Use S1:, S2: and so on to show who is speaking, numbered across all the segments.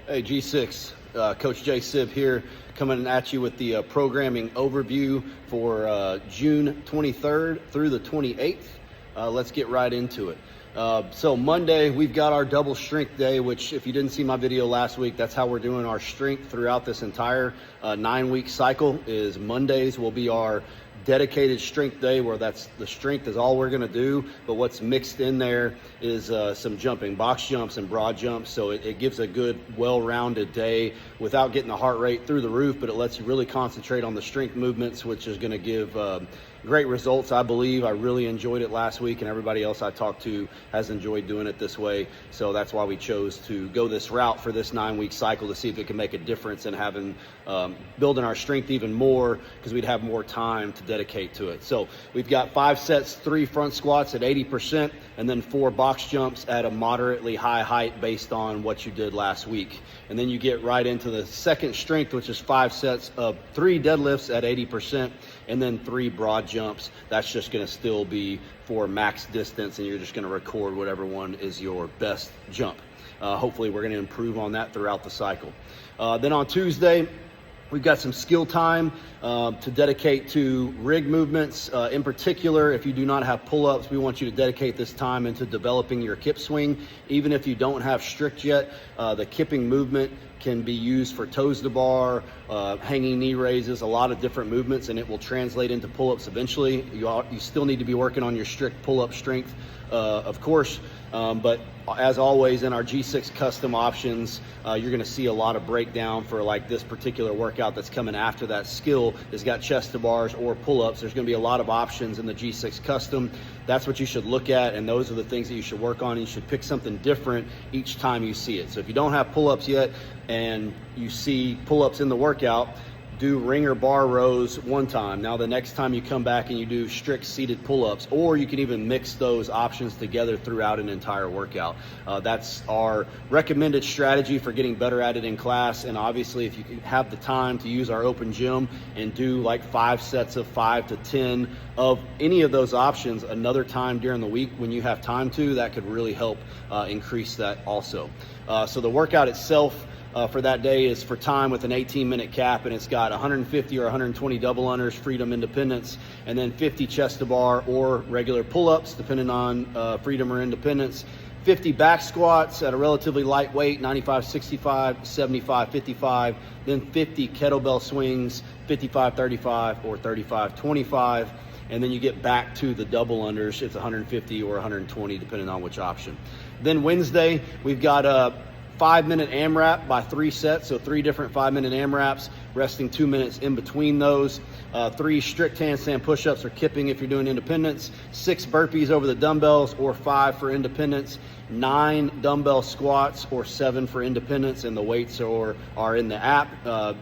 S1: Hey, G6, Coach Jay Sib here, coming at you with the programming overview for June 23rd through the 28th. Let's get right into it. So Monday, we've got our double strength day, which if you didn't see my video last week, that's how we're doing our strength throughout this entire 9-week cycle. Is Mondays will be our dedicated strength day, where that's the strength is all we're going to do, but what's mixed in there is some jumping, box jumps and broad jumps. So it gives a good well-rounded day without getting the heart rate through the roof, but it lets you really concentrate on the strength movements, which is going to give great results, I believe. I really enjoyed it last week, and everybody else I talked to has enjoyed doing it this way. So that's why we chose to go this route for this 9-week cycle, to see if it can make a difference in having building our strength even more, because we'd have more time to dedicate to it. So we've got 5 sets, 3 front squats at 80%, and then 4 box jumps at a moderately high height based on what you did last week. And then you get right into the second strength, which is 5 sets of 3 deadlifts at 80%, and then 3 broad jumps. That's just going to still be for max distance, and you're just going to record whatever one is your best jump. Hopefully we're going to improve on that throughout the cycle. Then on Tuesday, we've got some skill time to dedicate to rig movements. In particular, if you do not have pull-ups, we want you to dedicate this time into developing your kip swing. Even if you don't have strict yet, the kipping movement can be used for toes to bar, hanging knee raises, a lot of different movements, and it will translate into pull-ups eventually. You still need to be working on your strict pull-up strength, of course, but as always in our G6 custom options, you're going to see a lot of breakdown for like this particular workout that's coming after that skill has got chest to bars or pull-ups. There's going to be a lot of options in the G6 custom. That's what you should look at, and those are the things that you should work on. You should pick something different each time you see it. So if you don't have pull-ups yet and you see pull-ups in the workout, do ring or bar rows one time. Now the next time you come back and you do strict seated pull-ups, or you can even mix those options together throughout an entire workout. That's our recommended strategy for getting better at it in class. And obviously if you can have the time to use our open gym and do like 5 sets of 5 to 10 of any of those options another time during the week when you have time to, that could really help increase that also. So the workout itself for that day is for time with an 18-minute cap, and it's got 150 or 120 double unders, freedom, independence, and then 50 chest to bar or regular pull-ups, depending on freedom or independence, 50 back squats at a relatively light weight, 95-65, 75-55, then 50 kettlebell swings, 55-35 or 35-25, and then you get back to the double unders. It's 150 or 120, depending on which option. Then Wednesday, we've got a 5-minute AMRAP by 3 sets, so 3 different 5-minute AMRAPs, resting 2 minutes in between those. 3 strict handstand push-ups or kipping if you're doing independence, 6 burpees over the dumbbells or 5 for independence, 9 dumbbell squats or 7 for independence, and the weights are in the app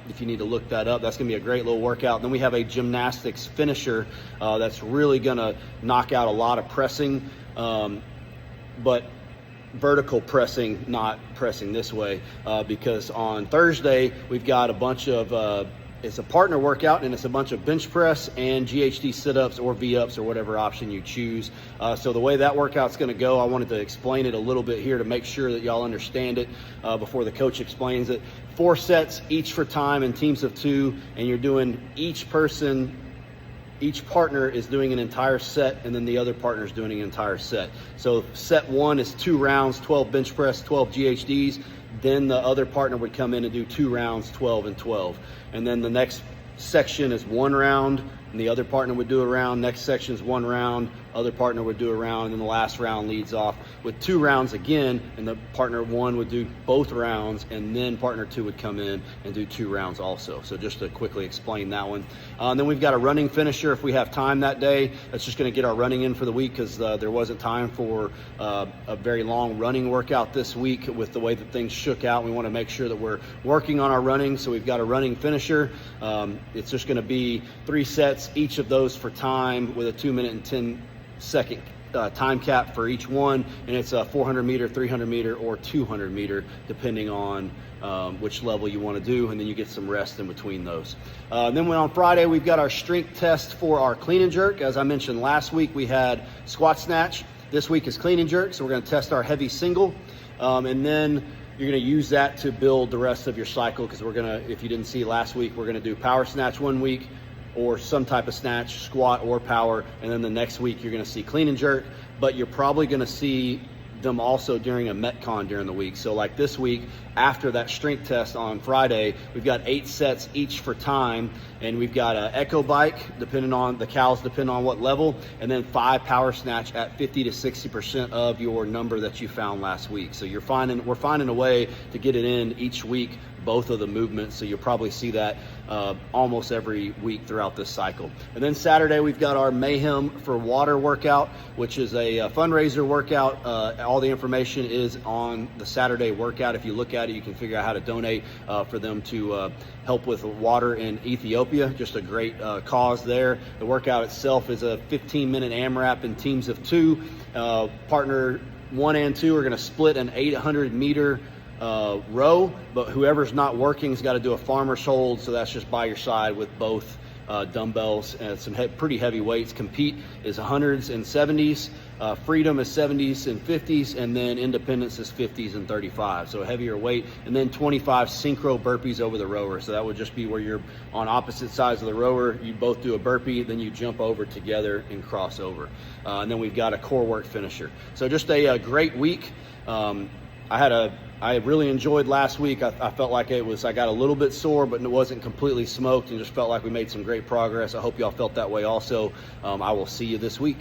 S1: if you need to look that up. That's gonna be a great little workout. Then we have a gymnastics finisher that's really gonna knock out a lot of pressing, but vertical pressing, not pressing this way, because on Thursday we've got a bunch of it's a partner workout, and it's a bunch of bench press and GHD sit-ups or V-ups or whatever option you choose. So the way that workout's going to go, I wanted to explain it a little bit here to make sure that y'all understand it before the coach explains it. 4 sets each for time in teams of 2, and you're doing each partner is doing an entire set, and then the other partner is doing an entire set. So set 1 is 2 rounds, 12 bench press, 12 GHDs. Then the other partner would come in and do 2 rounds, 12 and 12. And then the next section is 1 round, and the other partner would do a round. Next section is 1 round, other partner would do a round, and then the last round leads off with 2 rounds again, and the partner 1 would do both rounds, and then partner 2 would come in and do 2 rounds also. So just to quickly explain that one. And then we've got a running finisher if we have time that day. That's just going to get our running in for the week, because there wasn't time for a very long running workout this week with the way that things shook out. We want to make sure that we're working on our running, so we've got a running finisher. It's just going to be 3 sets, each of those for time, with a 2-minute and 10-second time cap for each one, and it's a 400 meter, 300 meter, or 200 meter, depending on which level you want to do, and then you get some rest in between those. Then when on Friday, we've got our strength test for our clean and jerk. As I mentioned last week, we had squat snatch. This week is clean and jerk, so we're going to test our heavy single. And then You're going to use that to build the rest of your cycle, because we're going to, if you didn't see last week, we're going to do power snatch 1 week, or some type of snatch, squat or power, and then the next week you're going to see clean and jerk, but you're probably going to see them also during a Metcon during the week. So like this week, after that strength test on Friday, we've got 8 sets each for time, and we've got an echo bike, depending on the cows, depending on what level, and then 5 power snatch at 50 to 60% of your number that you found last week. So we're finding a way to get it in each week, both of the movements. So you'll probably see that almost every week throughout this cycle. And then Saturday, we've got our Mayhem for Water workout, which is a fundraiser workout. All the information is on the Saturday workout. If you look at it, you can figure out how to donate for them to help with water in Ethiopia. Just a great cause there. The workout itself is a 15-minute AMRAP in teams of 2. Partner 1 and 2 are going to split an 800-meter row, but whoever's not working has got to do a farmer's hold, so that's just by your side with both dumbbells and some pretty heavy weights. Compete is 100s and 70s, freedom is 70s and 50s, and then independence is 50s and 35, so a heavier weight. And then 25 synchro burpees over the rower, so that would just be where you're on opposite sides of the rower, you both do a burpee, then you jump over together and cross over. And then we've got a core work finisher. So just a great week. I really enjoyed last week. I felt like I got a little bit sore, but it wasn't completely smoked, and just felt like we made some great progress. I hope y'all felt that way also. I will see you this week.